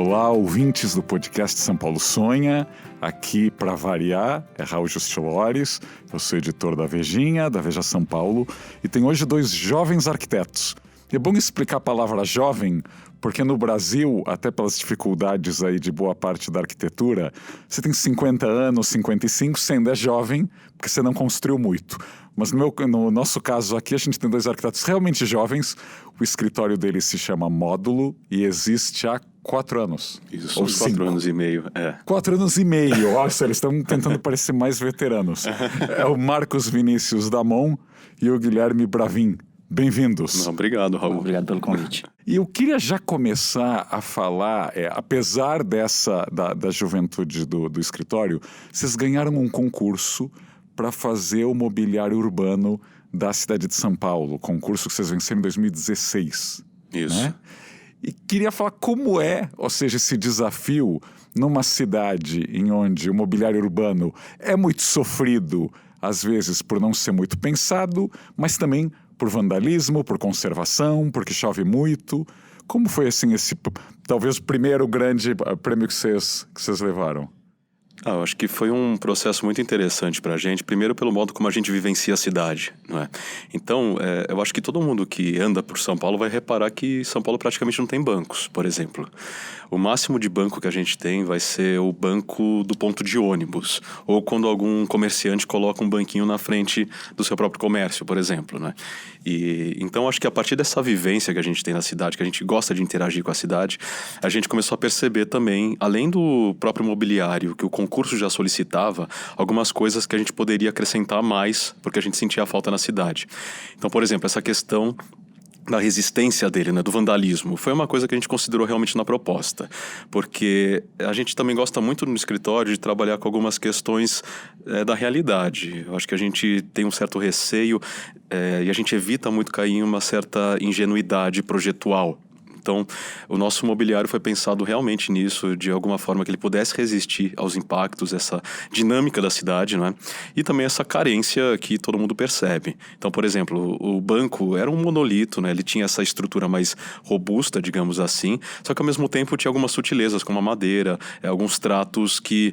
Olá, ouvintes do podcast São Paulo Sonha. Aqui, para variar, é Raul Justilores. Eu sou editor da Vejinha, da Veja São Paulo, e tenho hoje dois jovens arquitetos. É bom explicar a palavra jovem, porque no Brasil, até pelas dificuldades aí de boa parte da arquitetura, você tem 50 anos, 55, você ainda é jovem, porque você não construiu muito. Mas no nosso caso aqui, a gente tem dois arquitetos realmente jovens. O escritório deles se chama Módulo e existe há 4 anos. Isso, uns 4 anos e meio. 4 anos e meio. Nossa, eles estão tentando parecer mais veteranos. É o Marcos Vinícius Damon e o Guilherme Bravin. Bem-vindos. Obrigado, Raul. Obrigado pelo convite. E eu queria já começar a falar, apesar da juventude do escritório, vocês ganharam um concurso para fazer o mobiliário urbano da cidade de São Paulo, concurso que vocês venceram em 2016. Isso. Né? E queria falar como ou seja, esse desafio numa cidade em onde o mobiliário urbano é muito sofrido, às vezes por não ser muito pensado, mas também por vandalismo, por conservação, porque chove muito. Como foi assim talvez o primeiro grande prêmio que vocês levaram? Eu acho que foi um processo muito interessante para a gente, primeiro pelo modo como a gente vivencia a cidade, não é? Então, eu acho que todo mundo que anda por São Paulo vai reparar que São Paulo praticamente não tem bancos, por exemplo. O máximo de banco que a gente tem vai ser o banco do ponto de ônibus, ou quando algum comerciante coloca um banquinho na frente do seu próprio comércio, por exemplo, né? E então acho que a partir dessa vivência que a gente tem na cidade, que a gente gosta de interagir com a cidade, a gente começou a perceber também, além do próprio mobiliário que o concurso já solicitava, algumas coisas que a gente poderia acrescentar mais, porque a gente sentia a falta na cidade. Então, por exemplo, essa questão da resistência dele, né, do vandalismo, foi uma coisa que a gente considerou realmente na proposta, porque a gente também gosta muito no escritório de trabalhar com algumas questões da realidade. Eu acho que a gente tem um certo receio e a gente evita muito cair em uma certa ingenuidade projetual. Então, o nosso mobiliário foi pensado realmente nisso, de alguma forma que ele pudesse resistir aos impactos, essa dinâmica da cidade, não é? E também essa carência que todo mundo percebe. Então, por exemplo, o banco era um monolito, né? Ele tinha essa estrutura mais robusta, digamos assim, só que ao mesmo tempo tinha algumas sutilezas, como a madeira, alguns tratos que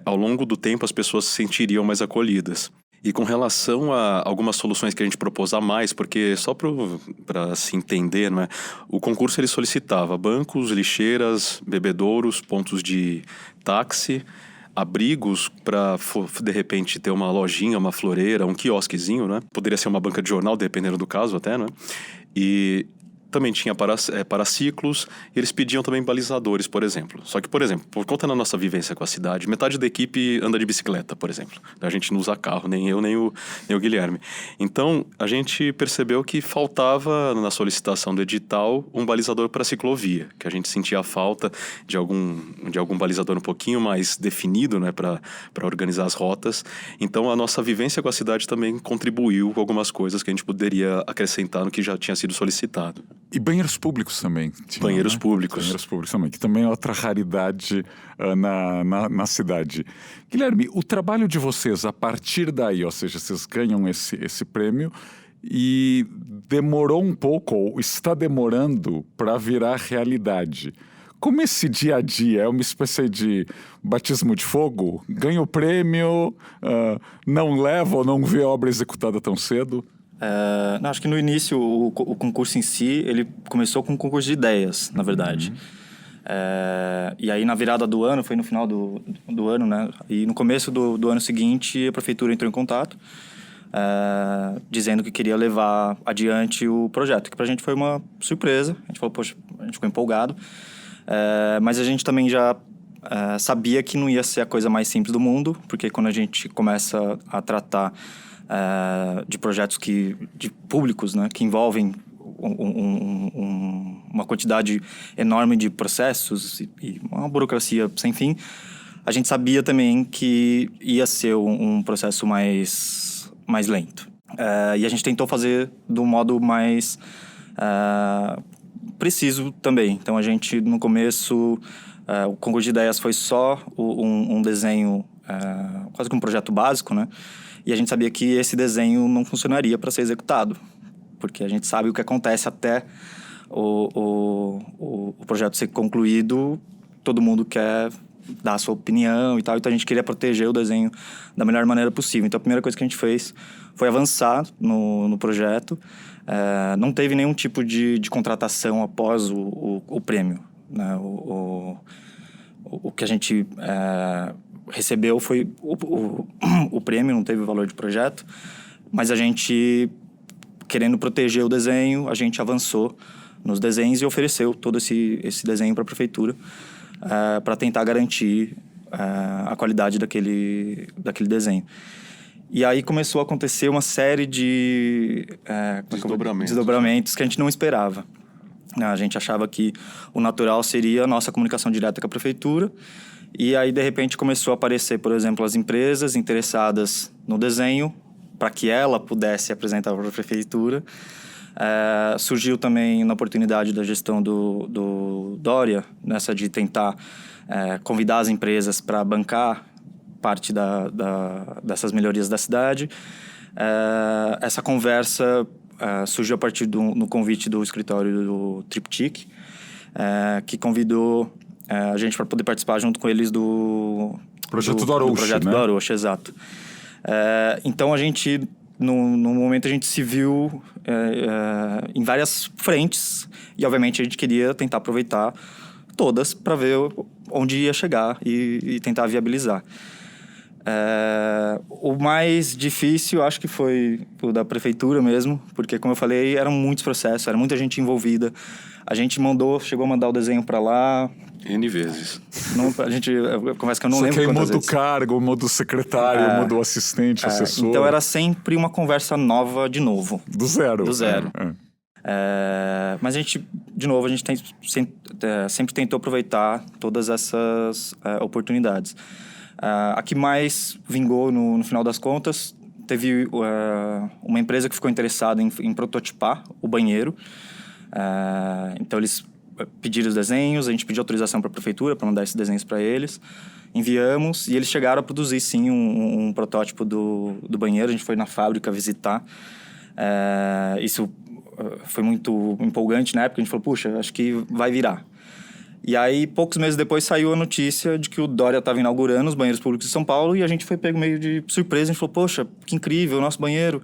ao longo do tempo as pessoas se sentiriam mais acolhidas. E com relação a algumas soluções que a gente propôs a mais, porque só para se entender, não é? O concurso ele solicitava bancos, lixeiras, bebedouros, pontos de táxi, abrigos para, de repente, ter uma lojinha, uma floreira, um quiosquezinho, né? Poderia ser uma banca de jornal, dependendo do caso até, né? E também tinha paraciclos, e eles pediam também balizadores, por exemplo. Só que, por exemplo, por conta da nossa vivência com a cidade, metade da equipe anda de bicicleta, por exemplo. A gente não usa carro, nem eu, nem o Guilherme. Então, a gente percebeu que faltava, na solicitação do edital, um balizador para ciclovia, que a gente sentia a falta de algum balizador um pouquinho mais definido, né, para organizar as rotas. Então, a nossa vivência com a cidade também contribuiu com algumas coisas que a gente poderia acrescentar no que já tinha sido solicitado. E banheiros públicos também. Banheiros públicos. Banheiros públicos também, que também é outra raridade na cidade. Guilherme, o trabalho de vocês a partir daí, ou seja, vocês ganham esse prêmio e demorou um pouco, ou está demorando para virar realidade. Como esse dia a dia é uma espécie de batismo de fogo? Ganha o prêmio, não leva ou não vê a obra executada tão cedo? Não, acho que no início o concurso em si, ele começou com um concurso de ideias, na verdade. E aí na virada do ano, foi no final do ano, né? E no começo do ano seguinte, a prefeitura entrou em contato, dizendo que queria levar adiante o projeto, que pra gente foi uma surpresa. A gente falou, poxa, a gente ficou empolgado. Mas a gente também já sabia que não ia ser a coisa mais simples do mundo, porque quando a gente começa a tratar de projetos de públicos, né, que envolvem uma quantidade enorme de processos e uma burocracia sem fim, a gente sabia também que ia ser um processo mais lento. E a gente tentou fazer do modo mais preciso também. Então, a gente, no começo, o concurso de ideias foi só um desenho, quase que um projeto básico, né? E a gente sabia que esse desenho não funcionaria para ser executado, porque a gente sabe o que acontece até o projeto ser concluído, todo mundo quer dar a sua opinião e tal, então a gente queria proteger o desenho da melhor maneira possível. Então a primeira coisa que a gente fez foi avançar no projeto. Não teve nenhum tipo de contratação após o prêmio, né? O que a gente recebeu foi o prêmio, não teve o valor de projeto, mas a gente, querendo proteger o desenho, a gente avançou nos desenhos e ofereceu todo esse desenho para a prefeitura, para tentar garantir a qualidade daquele desenho. E aí começou a acontecer uma série de desdobramentos que a gente não esperava. A gente achava que o natural seria a nossa comunicação direta com a prefeitura, e aí de repente começou a aparecer, por exemplo, as empresas interessadas no desenho para que ela pudesse apresentar para a prefeitura. Surgiu também na oportunidade da gestão do Dória, nessa de tentar convidar as empresas para bancar parte dessas melhorias da cidade. Essa conversa surgiu a partir do convite do escritório do Triptych, que convidou a gente para poder participar junto com eles do Projeto do Arouche, do projeto, né? Do Arouche, exato. Então a gente, no momento, a gente se viu em várias frentes e, obviamente, a gente queria tentar aproveitar todas para ver onde ia chegar e tentar viabilizar. O mais difícil, acho que foi o da prefeitura mesmo, porque, como eu falei, eram muitos processos, era muita gente envolvida. A gente chegou a mandar o desenho para lá. N vezes. Eu confesso que eu não lembro quantas vezes. Muda o cargo, muda o secretário, muda o assistente, assessor. Então era sempre uma conversa nova de novo. Do zero. Mas a gente sempre tentou aproveitar todas essas oportunidades. A que mais vingou no final das contas, teve uma empresa que ficou interessada em prototipar o banheiro. Então eles pediram os desenhos, a gente pediu autorização para a prefeitura para mandar esses desenhos para eles, enviamos e eles chegaram a produzir sim um protótipo do banheiro. A gente foi na fábrica visitar. Isso foi muito empolgante na época. A gente falou, puxa, acho que vai virar. E aí, poucos meses depois, saiu a notícia de que o Dória estava inaugurando os banheiros públicos de São Paulo, e a gente foi pego meio de surpresa. A gente falou, poxa, que incrível, o nosso banheiro.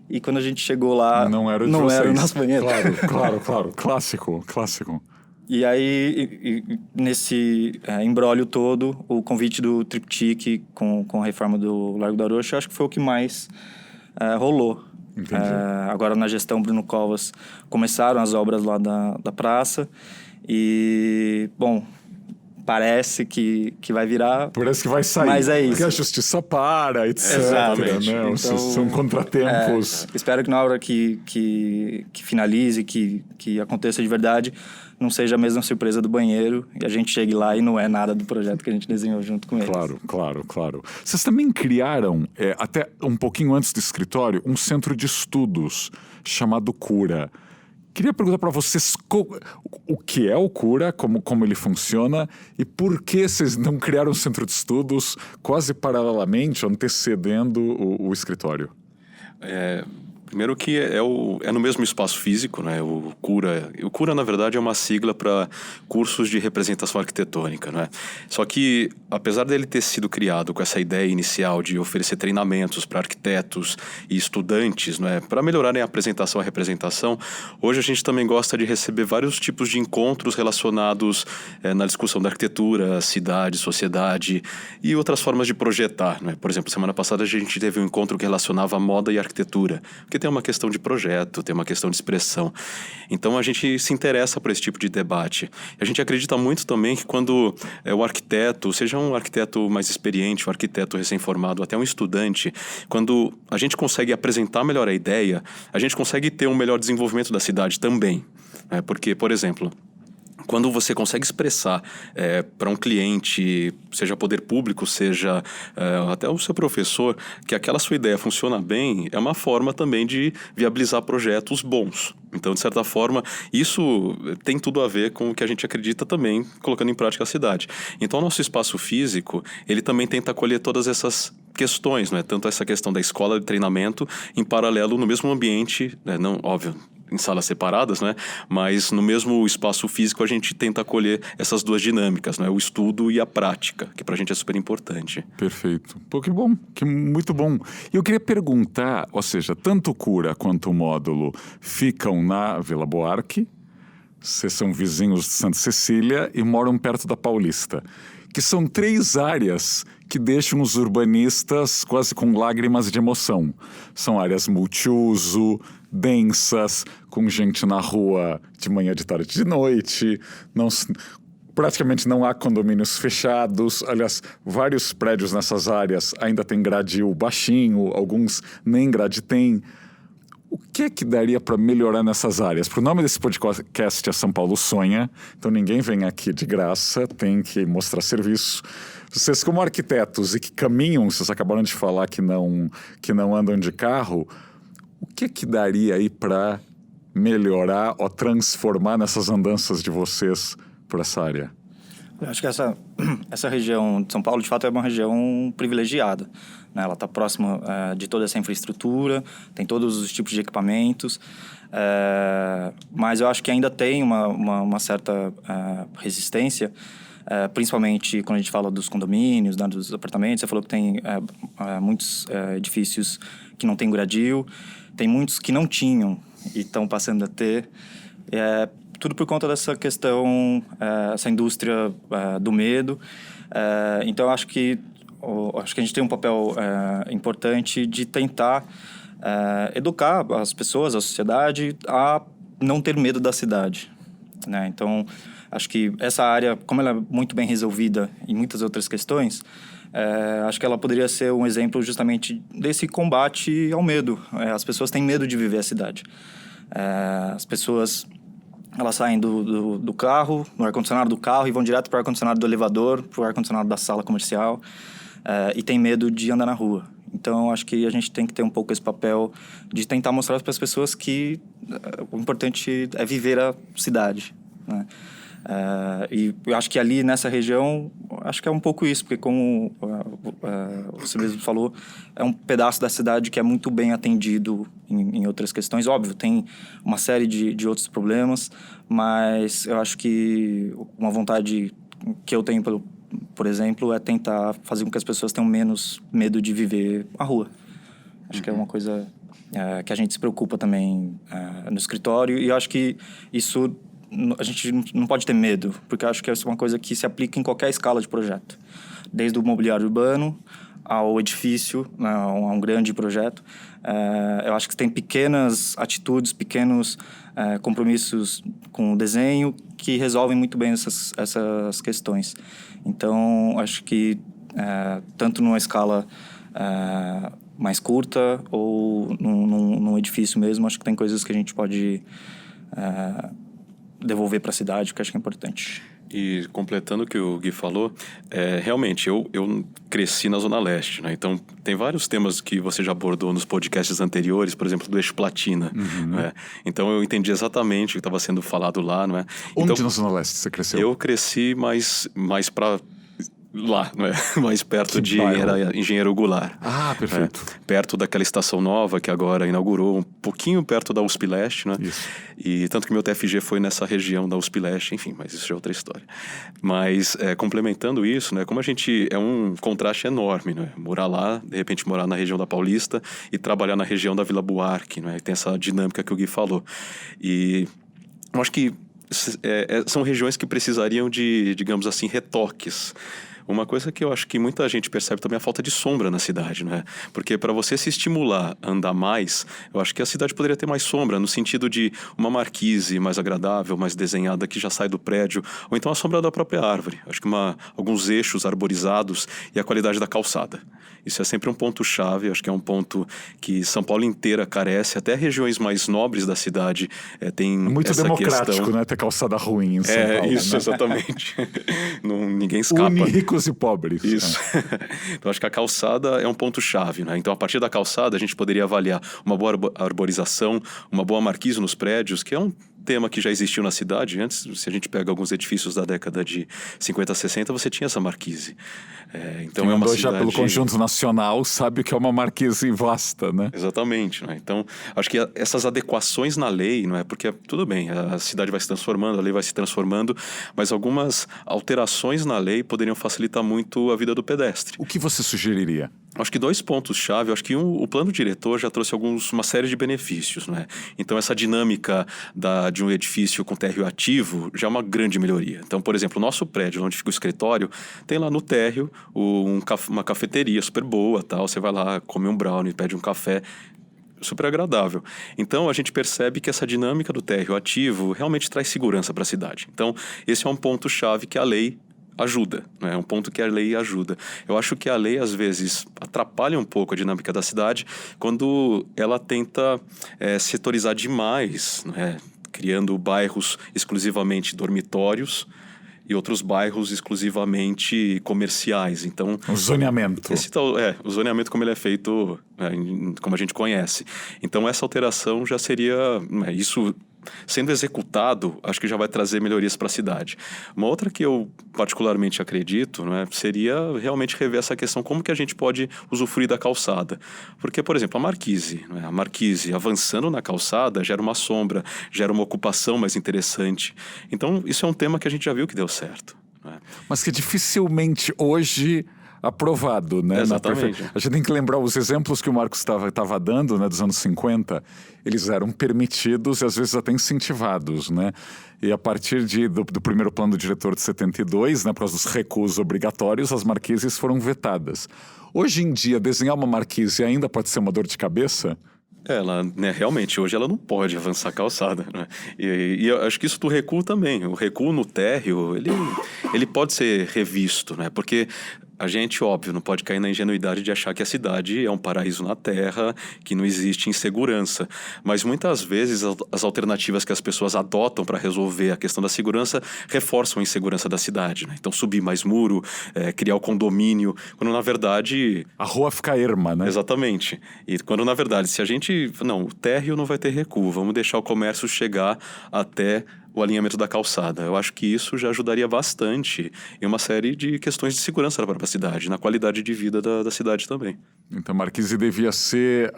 E quando a gente chegou lá, não era o nosso banheiro. Claro. Clássico. E aí, nesse imbróglio todo, o convite do Triptych com a reforma do Largo do Arouche, acho que foi o que mais rolou. Entendi. Agora, na gestão Bruno Covas, começaram as obras lá da praça. E, bom, parece que vai virar. Parece que vai sair. Mas é isso. Porque a justiça para, etc. Exatamente. Né? Então, são contratempos. Espero que na hora que finalize, que aconteça de verdade, não seja a mesma surpresa do banheiro e a gente chegue lá e não é nada do projeto que a gente desenhou junto com eles. Claro. Vocês também criaram, até um pouquinho antes do escritório, um centro de estudos chamado Cura. Queria perguntar para vocês o que é o Cura, como ele funciona e por que vocês não criaram um centro de estudos quase paralelamente, antecedendo o escritório? Primeiro que é no mesmo espaço físico, né? O Cura, na verdade, é uma sigla para cursos de representação arquitetônica, né? Só que, apesar dele ter sido criado com essa ideia inicial de oferecer treinamentos para arquitetos e estudantes, né? Para melhorarem a apresentação e a representação, hoje a gente também gosta de receber vários tipos de encontros relacionados na discussão da arquitetura, cidade, sociedade e outras formas de projetar, né? Por exemplo, semana passada a gente teve um encontro que relacionava moda e arquitetura, porque tem uma questão de projeto, tem uma questão de expressão. Então, a gente se interessa por esse tipo de debate. A gente acredita muito também que quando o arquiteto, seja um arquiteto mais experiente, um arquiteto recém-formado, até um estudante, quando a gente consegue apresentar melhor a ideia, a gente consegue ter um melhor desenvolvimento da cidade também. Porque, por exemplo, quando você consegue expressar para um cliente, seja poder público, seja até o seu professor, que aquela sua ideia funciona bem, é uma forma também de viabilizar projetos bons. Então, de certa forma, isso tem tudo a ver com o que a gente acredita também, colocando em prática a cidade. Então, o nosso espaço físico, ele também tenta acolher todas essas questões, né? Tanto essa questão da escola de treinamento, em paralelo, no mesmo ambiente, né? Não, óbvio, em salas separadas, né? Mas no mesmo espaço físico a gente tenta acolher essas duas dinâmicas, né? O estudo e a prática, que pra gente é super importante. Perfeito. Pô, que bom, que muito bom. E eu queria perguntar, ou seja, tanto o Cura quanto o módulo ficam na Vila Buarque, vocês são vizinhos de Santa Cecília e moram perto da Paulista, que são 3 áreas que deixam os urbanistas quase com lágrimas de emoção. São áreas multiuso, densas, com gente na rua de manhã, de tarde, de noite. Praticamente não há condomínios fechados. Aliás, vários prédios nessas áreas ainda têm gradil baixinho, alguns nem grade têm. O que é que daria para melhorar nessas áreas? Porque o nome desse podcast é São Paulo Sonha, então ninguém vem aqui de graça, tem que mostrar serviço. Vocês, como arquitetos e que caminham, vocês acabaram de falar que não andam de carro, o que é que daria aí para melhorar ou transformar nessas andanças de vocês por essa área? Eu acho que essa região de São Paulo, de fato, é uma região privilegiada, né? Ela está próxima de toda essa infraestrutura, tem todos os tipos de equipamentos, mas eu acho que ainda tem uma certa resistência, principalmente quando a gente fala dos condomínios, né, dos apartamentos. Você falou que tem muitos edifícios que não têm gradil, tem muitos que não tinham e estão passando a ter. Tudo por conta dessa questão, essa indústria do medo. Então, eu acho que a gente tem um papel importante de tentar educar as pessoas, a sociedade, a não ter medo da cidade, né? Então, acho que essa área, como ela é muito bem resolvida em muitas outras questões, acho que ela poderia ser um exemplo justamente desse combate ao medo. As pessoas têm medo de viver a cidade. As pessoas... Elas saem do carro, no ar-condicionado do carro, e vão direto para o ar-condicionado do elevador, para o ar-condicionado da sala comercial, e tem medo de andar na rua. Então, acho que a gente tem que ter um pouco esse papel de tentar mostrar para as pessoas que o importante é viver a cidade, né? E eu acho que ali nessa região, acho que é um pouco isso, porque como você mesmo falou, é um pedaço da cidade que é muito bem atendido em outras questões. Óbvio, tem uma série de outros problemas, mas eu acho que uma vontade que eu tenho, por exemplo, é tentar fazer com que as pessoas tenham menos medo de viver a rua. Acho que é uma coisa que a gente se preocupa também no escritório, e eu acho que isso... A gente não pode ter medo, porque eu acho que essa é uma coisa que se aplica em qualquer escala de projeto. Desde o mobiliário urbano ao edifício, né, a um grande projeto. Eu acho que tem pequenas atitudes, pequenos compromissos com o desenho que resolvem muito bem essas questões. Então, acho que tanto numa escala mais curta ou num edifício mesmo, acho que tem coisas que a gente pode... devolver para a cidade, que eu acho que é importante. E completando o que o Gui falou, realmente, eu cresci na Zona Leste, né? Então, tem vários temas que você já abordou nos podcasts anteriores, por exemplo, do Eixo Platina. Né? Então, eu entendi exatamente o que estava sendo falado lá, não é? Onde então, na Zona Leste você cresceu? Eu cresci mais para... lá, não é? Mais perto era Engenheiro Goulart. Ah, perfeito. Perto daquela estação nova que agora inaugurou, um pouquinho perto da USP Leste, né? Isso. E tanto que meu TFG foi nessa região da USP Leste, enfim, mas isso já é outra história. Mas, complementando isso, né? Como a gente... É um contraste enorme, né? Morar lá, de repente morar na região da Paulista e trabalhar na região da Vila Buarque, né? Tem essa dinâmica que o Gui falou. E eu acho que são regiões que precisariam de, digamos assim, retoques. Uma coisa que eu acho que muita gente percebe também é a falta de sombra na cidade, né? Porque para você se estimular a andar mais, eu acho que a cidade poderia ter mais sombra, no sentido de uma marquise mais agradável, mais desenhada, que já sai do prédio, ou então a sombra da própria árvore. Acho que alguns eixos arborizados e a qualidade da calçada. Isso é sempre um ponto-chave, acho que é um ponto que São Paulo inteira carece, até regiões mais nobres da cidade tem muito essa democrático, questão. Né? Ter calçada ruim em São Paulo. Isso, né? Exatamente. Ninguém escapa. Une ricos e pobres. Isso. Então, acho que a calçada é um ponto-chave, né? Então, a partir da calçada, a gente poderia avaliar uma boa arborização, uma boa marquise nos prédios, que é um tema que já existiu na cidade. Antes, se a gente pega alguns edifícios da década de 50, 60, você tinha essa marquise. Então Quem é uma andou cidade... já pelo conjunto nacional sabe que é uma marquise vasta, né? Exatamente, né? Então, acho que essas adequações na lei, não é? Porque tudo bem, a cidade vai se transformando, a lei vai se transformando, mas algumas alterações na lei poderiam facilitar muito a vida do pedestre. O que você sugeriria? Acho que 2 pontos-chave. Acho que o plano diretor já trouxe uma série de benefícios, né? Então, essa dinâmica de um edifício com térreo ativo já é uma grande melhoria. Então, por exemplo, o nosso prédio, onde fica o escritório, tem lá no térreo uma cafeteria super boa, tal. Você vai lá, come um brownie, pede um café, super agradável. Então, a gente percebe que essa dinâmica do térreo ativo realmente traz segurança para a cidade. Então, esse é um ponto-chave que a lei ajuda, né? É um ponto que a lei ajuda. Eu acho que a lei, às vezes, atrapalha um pouco a dinâmica da cidade quando ela tenta setorizar demais, né? Criando bairros exclusivamente dormitórios e outros bairros exclusivamente comerciais. Então, O zoneamento. O zoneamento como ele é feito, como a gente conhece. Então, essa alteração já seria... isso sendo executado, acho que já vai trazer melhorias para a cidade. Uma outra que eu particularmente acredito, seria realmente rever essa questão, como que a gente pode usufruir da calçada. Porque, por exemplo, a marquise avançando na calçada gera uma sombra, gera uma ocupação mais interessante. Então, isso é um tema que a gente já viu que deu certo. Mas que dificilmente hoje... aprovado, né? Exatamente. A gente tem que lembrar os exemplos que o Marcos estava dando, né, dos anos 50, eles eram permitidos e às vezes até incentivados, né? E a partir do primeiro plano diretor de 72, né, por causa dos recuos obrigatórios, as marquises foram vetadas. Hoje em dia, desenhar uma marquise ainda pode ser uma dor de cabeça? Ela, realmente, hoje ela não pode avançar a calçada, né? E eu acho que isso do recuo também. O recuo no térreo, ele pode ser revisto, né? Porque a gente, óbvio, não pode cair na ingenuidade de achar que a cidade é um paraíso na terra, que não existe insegurança. Mas muitas vezes as alternativas que as pessoas adotam para resolver a questão da segurança reforçam a insegurança da cidade, né? Então, subir mais muro, criar o condomínio, quando na verdade... A rua fica erma, né? Exatamente. E quando na verdade, se a gente... Não, o térreo não vai ter recuo, vamos deixar o comércio chegar até o alinhamento da calçada. Eu acho que isso já ajudaria bastante em uma série de questões de segurança da própria cidade, na qualidade de vida da cidade também. Então, a marquise devia ser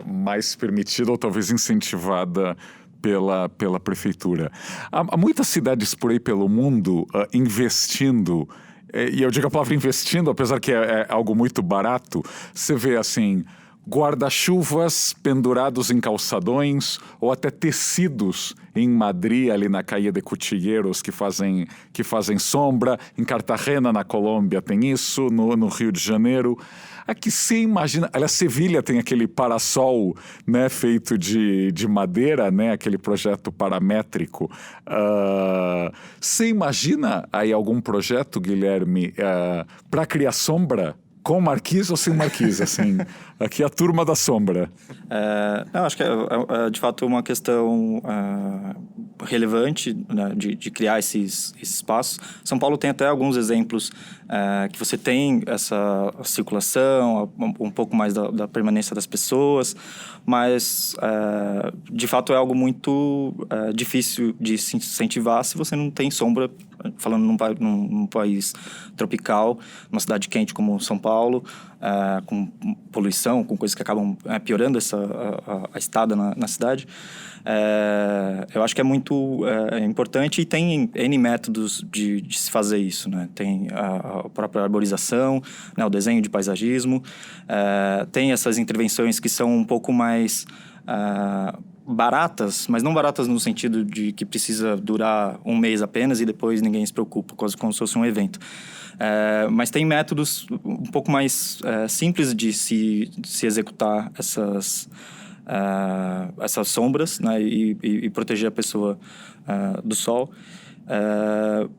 mais permitida ou talvez incentivada pela prefeitura. Há muitas cidades por aí pelo mundo investindo, e eu digo a palavra investindo, apesar que é algo muito barato. Você vê assim... guarda-chuvas pendurados em calçadões ou até tecidos em Madrid, ali na Calle de Cuchilleros, que fazem sombra. Em Cartagena, na Colômbia, tem isso. No Rio de Janeiro. Aqui você imagina... Aliás, Sevilha tem aquele parasol, né, feito de madeira, né, aquele projeto paramétrico. Você imagina aí algum projeto, Guilherme, para criar sombra? Com marquise ou sem marquise, assim? Aqui é a turma da sombra. Eu acho que é de fato uma questão relevante, né, de criar esses espaços. São Paulo tem até alguns exemplos que você tem essa circulação, um pouco mais da permanência das pessoas, mas de fato é algo muito difícil de se incentivar se você não tem sombra, falando num país tropical, numa cidade quente como São Paulo, com poluição, com coisas que acabam piorando a estada na cidade. Eu acho que é muito importante e tem N métodos de se fazer isso, né? Tem a própria arborização, né? O desenho de paisagismo, tem essas intervenções que são um pouco mais baratas, mas não baratas no sentido de que precisa durar um mês apenas e depois ninguém se preocupa, quase como se fosse um evento. Mas tem métodos um pouco mais simples de se executar essas sombras, né, e proteger a pessoa do sol,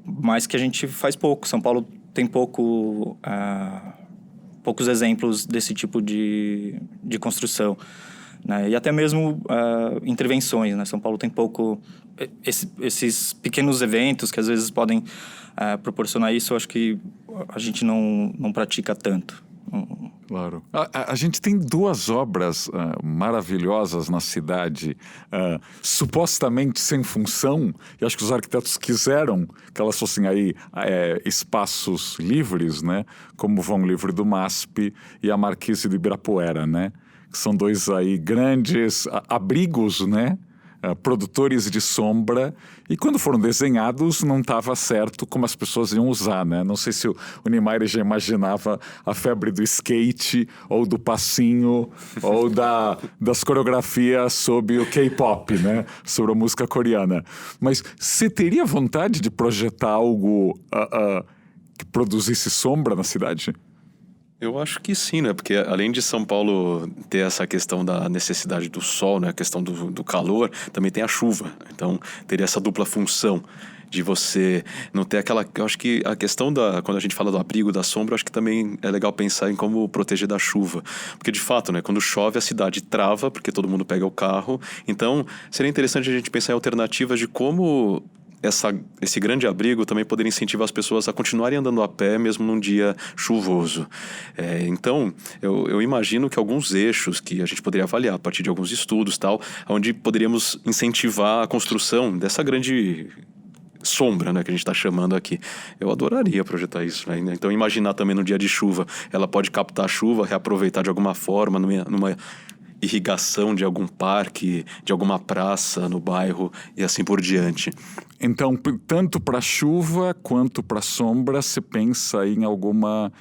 mas que a gente faz pouco. São Paulo tem poucos exemplos desse tipo de construção, né, e até mesmo intervenções, né? São Paulo tem pouco esses pequenos eventos que às vezes podem proporcionar isso. Eu acho que a gente não pratica tanto. Claro. A gente tem duas obras maravilhosas na cidade, supostamente sem função, e acho que os arquitetos quiseram que elas fossem aí espaços livres, né? Como o Vão Livre do MASP e a Marquise do Ibirapuera, né? Que são dois aí grandes abrigos, né? Produtores de sombra, e quando foram desenhados não estava certo como as pessoas iam usar, né? Não sei se o Niemeyer já imaginava a febre do skate ou do passinho ou das coreografias sob o K-pop, né? Sobre a música coreana. Mas você teria vontade de projetar algo que produzisse sombra na cidade? Eu acho que sim, né? Porque além de São Paulo ter essa questão da necessidade do sol, né? A questão do calor, também tem a chuva. Então, teria essa dupla função de você não ter aquela... Eu acho que a questão quando a gente fala do abrigo, da sombra, eu acho que também é legal pensar em como proteger da chuva. Porque, de fato, né? Quando chove, a cidade trava, porque todo mundo pega o carro. Então, seria interessante a gente pensar em alternativas de como... Esse grande abrigo também poderia incentivar as pessoas a continuarem andando a pé mesmo num dia chuvoso. Então, eu imagino que alguns eixos que a gente poderia avaliar a partir de alguns estudos, tal, onde poderíamos incentivar a construção dessa grande sombra, né, que a gente está chamando aqui. Eu adoraria projetar isso, né? Então, imaginar também no dia de chuva, ela pode captar a chuva, reaproveitar de alguma forma numa irrigação de algum parque, de alguma praça no bairro e assim por diante. Então, tanto para chuva quanto para sombra, você pensa em alguma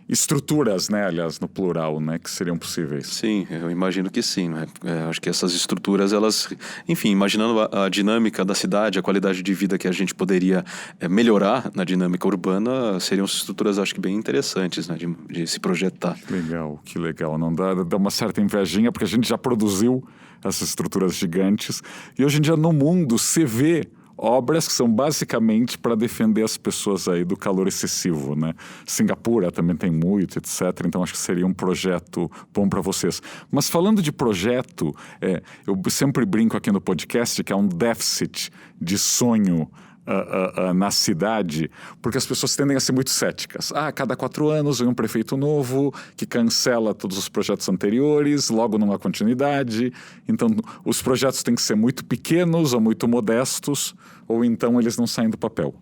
estruturas, né? Aliás, no plural, né? Que seriam possíveis. Sim, eu imagino que sim, né? Acho que essas estruturas, elas... Enfim, imaginando a dinâmica da cidade, a qualidade de vida que a gente poderia melhorar na dinâmica urbana, seriam estruturas, acho que bem interessantes, né? De se projetar. Legal, que legal. Não dá uma certa invejinha, porque a gente já produziu essas estruturas gigantes. E hoje em dia, no mundo, se vê obras que são basicamente para defender as pessoas aí do calor excessivo, né? Singapura também tem muito, etc. Então, acho que seria um projeto bom para vocês. Mas falando de projeto, eu sempre brinco aqui no podcast que há um déficit de sonho na cidade, porque as pessoas tendem a ser muito céticas. A cada 4 anos vem um prefeito novo que cancela todos os projetos anteriores, logo não há continuidade. Então, os projetos têm que ser muito pequenos ou muito modestos, ou então eles não saem do papel.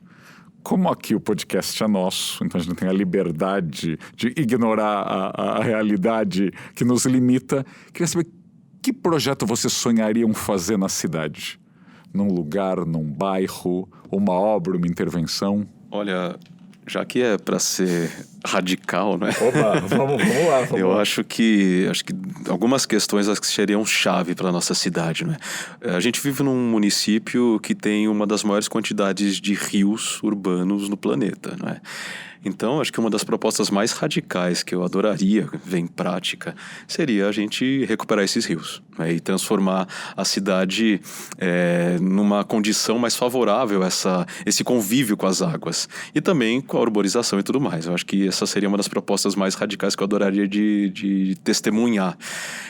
Como aqui o podcast é nosso, então a gente tem a liberdade de ignorar a realidade que nos limita. Queria saber que projeto vocês sonhariam fazer na cidade? Num lugar, num bairro, uma obra, uma intervenção? Olha, já que é para ser radical, né? Opa, vamos lá. Eu acho que algumas questões que seriam chave para a nossa cidade, né? A gente vive num município que tem uma das maiores quantidades de rios urbanos no planeta, não é? Então, acho que uma das propostas mais radicais que eu adoraria ver em prática seria a gente recuperar esses rios, né, e transformar a cidade numa condição mais favorável a esse convívio com as águas e também com a urbanização e tudo mais. Eu acho que essa seria uma das propostas mais radicais que eu adoraria de testemunhar.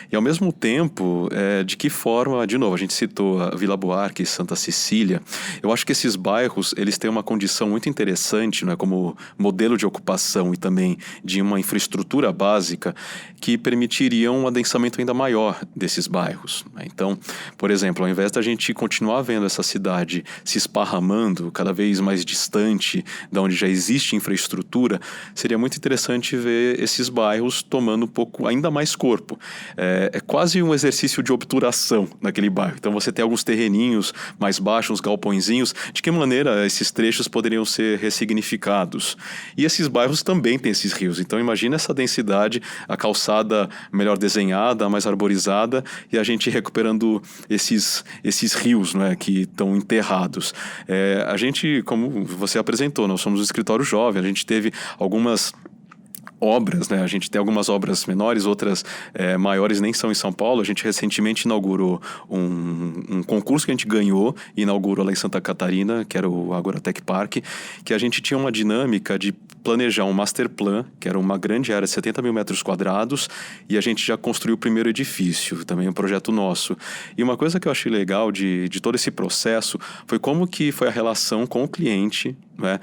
E, ao mesmo tempo, de que forma, de novo, a gente citou a Vila Buarque e Santa Cecília. Eu acho que esses bairros, eles têm uma condição muito interessante, né, como modelo de ocupação e também de uma infraestrutura básica que permitiriam um adensamento ainda maior desses bairros, né? Então, por exemplo, ao invés da gente continuar vendo essa cidade se esparramando cada vez mais distante da onde já existe infraestrutura, seria muito interessante ver esses bairros tomando um pouco, ainda mais corpo. É quase um exercício de obturação naquele bairro. Então, você tem alguns terreninhos mais baixos, uns galpõezinhos. De que maneira esses trechos poderiam ser ressignificados? E esses bairros também têm esses rios. Então, imagina essa densidade, a calçada melhor desenhada, mais arborizada, e a gente recuperando esses rios, não é, que estão enterrados. A gente, como você apresentou, nós somos um escritório jovem, a gente teve algumas obras, né? A gente tem algumas obras menores, outras maiores nem são em São Paulo. A gente recentemente inaugurou um concurso que a gente ganhou e inaugurou lá em Santa Catarina, que era o Agorotec Park, que a gente tinha uma dinâmica de planejar um master plan, que era uma grande área de 70 mil metros quadrados, e a gente já construiu o primeiro edifício, também um projeto nosso. E uma coisa que eu achei legal de todo esse processo foi como que foi a relação com o cliente, né?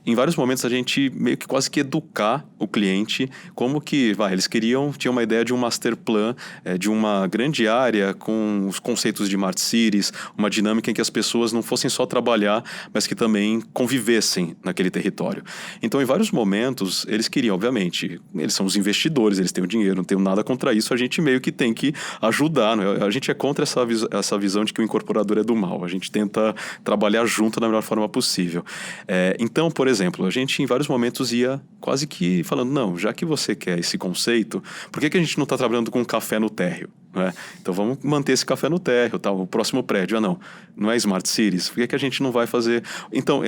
em vários momentos a gente meio que quase que educar o cliente, como que, eles tinham uma ideia de um master plan, de uma grande área com os conceitos de Smart Cities, uma dinâmica em que as pessoas não fossem só trabalhar, mas que também convivessem naquele território. Então, em vários momentos, eles queriam, obviamente, eles são os investidores, eles têm o dinheiro, não tenho nada contra isso, a gente meio que tem que ajudar, né? A gente é contra essa visão de que o incorporador é do mal, a gente tenta trabalhar junto da melhor forma possível. Então, por exemplo, a gente em vários momentos ia quase que falando, não, já que você quer esse conceito, por que a gente não está trabalhando com um café no térreo? Né? Então vamos manter esse café no térreo, tá? O próximo prédio, não é Smart Cities, por que a gente não vai fazer? Então,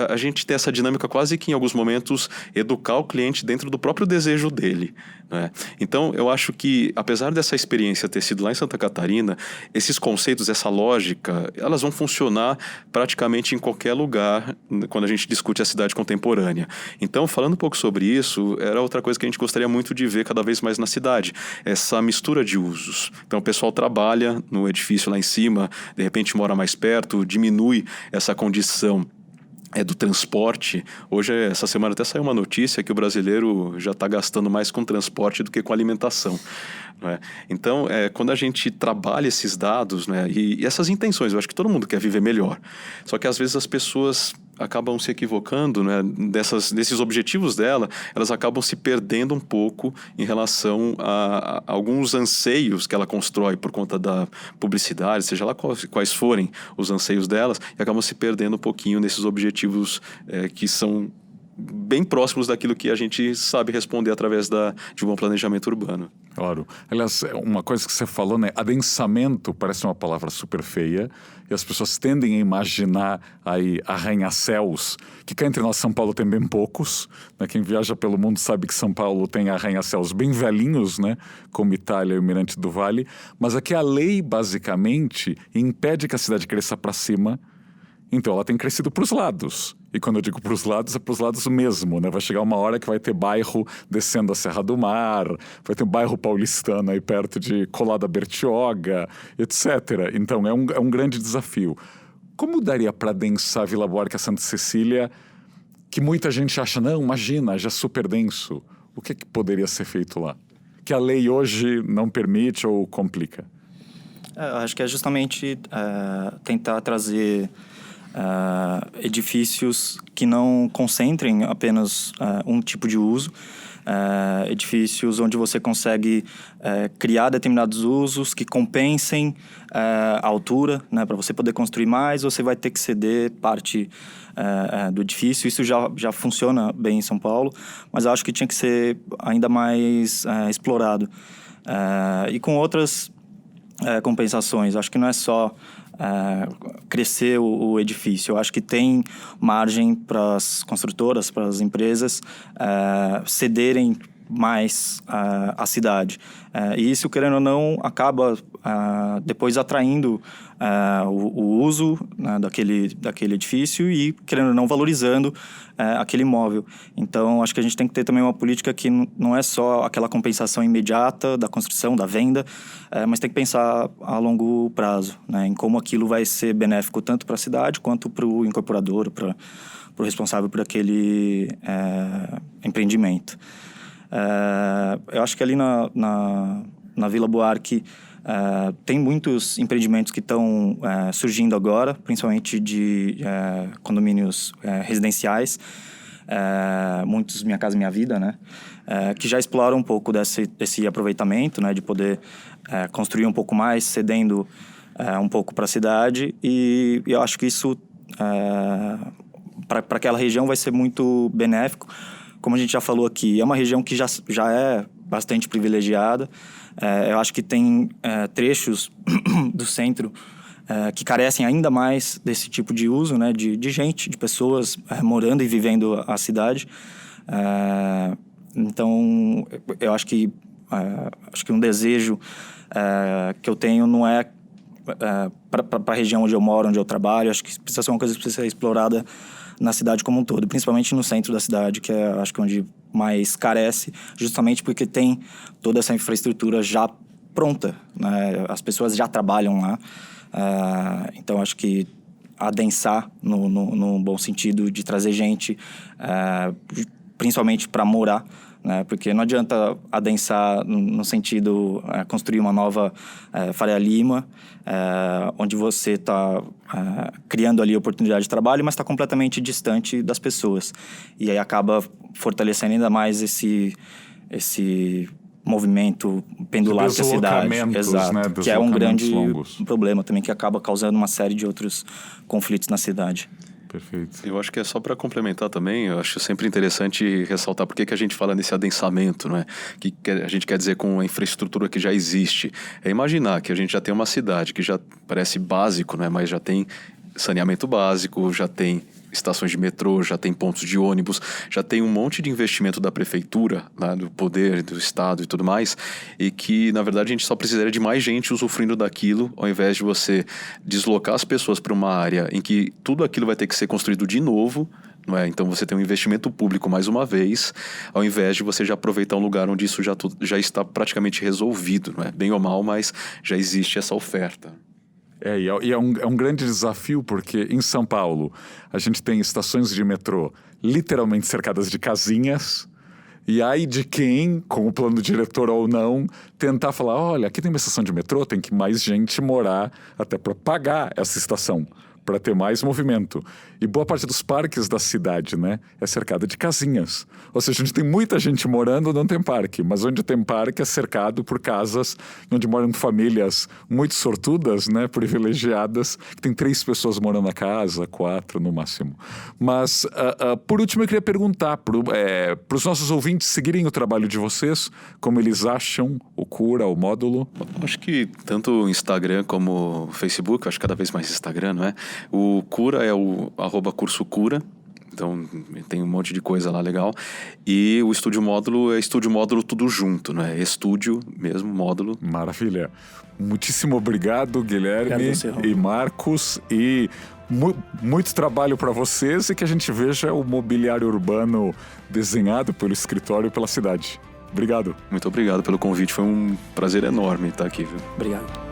a gente tem essa dinâmica quase que em alguns momentos educar o cliente dentro do próprio desejo dele. Né? Então, eu acho que, apesar dessa experiência ter sido lá em Santa Catarina, esses conceitos, essa lógica, elas vão funcionar praticamente em qualquer lugar quando a gente discute a cidade contemporânea. Então, falando um pouco sobre isso, era outra coisa que a gente gostaria muito de ver cada vez mais na cidade, essa mistura de usos. Então, o pessoal trabalha no edifício lá em cima, de repente mora mais perto, diminui essa condição do transporte. Hoje, essa semana até saiu uma notícia que o brasileiro já está gastando mais com transporte do que com alimentação. Né? Então, quando a gente trabalha esses dados, né, e essas intenções, eu acho que todo mundo quer viver melhor. Só que às vezes as pessoas acabam se equivocando, né, desses objetivos dela, elas acabam se perdendo um pouco em relação a alguns anseios que ela constrói por conta da publicidade, seja lá quais forem os anseios delas, e acabam se perdendo um pouquinho nesses objetivos que são bem próximos daquilo que a gente sabe responder através de um bom planejamento urbano. Claro. Aliás, uma coisa que você falou, né? Adensamento parece uma palavra super feia e as pessoas tendem a imaginar aí arranha-céus, que cá entre nós São Paulo tem bem poucos, né? Quem viaja pelo mundo sabe que São Paulo tem arranha-céus bem velhinhos, né? Como Itália e o Mirante do Vale, mas aqui a lei basicamente impede que a cidade cresça para cima. Então, ela tem crescido para os lados. E quando eu digo para os lados, é para os lados mesmo, né? Vai chegar uma hora que vai ter bairro descendo a Serra do Mar, vai ter um bairro paulistano aí perto de Colada Bertioga, etc. Então, é um grande desafio. Como daria para adensar Vila Buarque a Santa Cecília, que muita gente acha, não, imagina, já é super denso. O que poderia ser feito lá? Que a lei hoje não permite ou complica? Eu acho que é justamente tentar trazer edifícios que não concentrem apenas um tipo de uso, edifícios onde você consegue criar determinados usos que compensem a altura, né? Para você poder construir mais, você vai ter que ceder parte do edifício. Isso já funciona bem em São Paulo, mas eu acho que tinha que ser ainda mais explorado. E com outras compensações, acho que não é só crescer o edifício. Eu acho que tem margem para as construtoras, para as empresas cederem mais a cidade. E isso, querendo ou não, acaba depois atraindo o uso, né, daquele edifício e, querendo ou não, valorizando aquele imóvel. Então, acho que a gente tem que ter também uma política que não é só aquela compensação imediata da construção, da venda, mas tem que pensar a longo prazo, né, em como aquilo vai ser benéfico tanto para a cidade quanto para o incorporador, para o responsável por aquele empreendimento. Eu acho que ali na Vila Buarque tem muitos empreendimentos que estão surgindo agora, principalmente de condomínios residenciais, muitos Minha Casa Minha Vida, né? Que já exploram um pouco desse aproveitamento, né? De poder construir um pouco mais, cedendo um pouco para a cidade, e eu acho que isso para aquela região vai ser muito benéfico. Como a gente já falou aqui, é uma região que já é bastante privilegiada. Eu acho que tem trechos do centro que carecem ainda mais desse tipo de uso, né, de gente, de pessoas morando e vivendo a cidade. Então, eu acho que um desejo que eu tenho não é para a região onde eu moro, onde eu trabalho. Acho que precisa ser uma coisa que precisa ser explorada na cidade como um todo, principalmente no centro da cidade, que é, acho que, onde mais carece, justamente porque tem toda essa infraestrutura já pronta, né? As pessoas já trabalham lá, então acho que adensar no bom sentido de trazer gente, principalmente para morar, né? Porque não adianta adensar no sentido construir uma nova Faria Lima, onde você está criando ali oportunidade de trabalho, mas está completamente distante das pessoas. E aí acaba fortalecendo ainda mais esse movimento pendular que a cidade. Exato, né? Que é um grande problema também, que acaba causando uma série de outros conflitos na cidade. Perfeito. Eu acho que é só para complementar também, eu acho sempre interessante ressaltar por que a gente fala nesse adensamento, né? Que a gente quer dizer com a infraestrutura que já existe. É imaginar que a gente já tem uma cidade que já parece básico, né? Mas já tem saneamento básico, já tem estações de metrô, já tem pontos de ônibus, já tem um monte de investimento da prefeitura, né, do poder, do estado e tudo mais, e que, na verdade, a gente só precisaria de mais gente usufruindo daquilo, ao invés de você deslocar as pessoas para uma área em que tudo aquilo vai ter que ser construído de novo, não é? Então você tem um investimento público mais uma vez, ao invés de você já aproveitar um lugar onde isso já está praticamente resolvido, não é? Bem ou mal, mas já existe essa oferta. E é um grande desafio, porque em São Paulo a gente tem estações de metrô literalmente cercadas de casinhas, e aí de quem, com o plano diretor ou não, tentar falar, olha, aqui tem uma estação de metrô, tem que mais gente morar até para pagar essa estação, para ter mais movimento. E boa parte dos parques da cidade, né, é cercada de casinhas. Ou seja, onde tem muita gente morando, não tem parque. Mas onde tem parque é cercado por casas onde moram famílias muito sortudas, né, privilegiadas, que tem 3 pessoas morando na casa, 4 no máximo. Mas, por último, eu queria perguntar para os nossos ouvintes seguirem o trabalho de vocês, como eles acham o Cura, o módulo. Acho que tanto o Instagram como o Facebook, acho que cada vez mais Instagram, não é? O Cura é o @CursoCura, então tem um monte de coisa lá legal. E o Estúdio Módulo é Estúdio Módulo tudo junto, né? Estúdio mesmo, módulo. Maravilha. Muitíssimo obrigado, Guilherme e Marcos. E muito trabalho para vocês e que a gente veja o mobiliário urbano desenhado pelo escritório e pela cidade. Obrigado. Muito obrigado pelo convite, foi um prazer enorme estar aqui. Viu? Obrigado.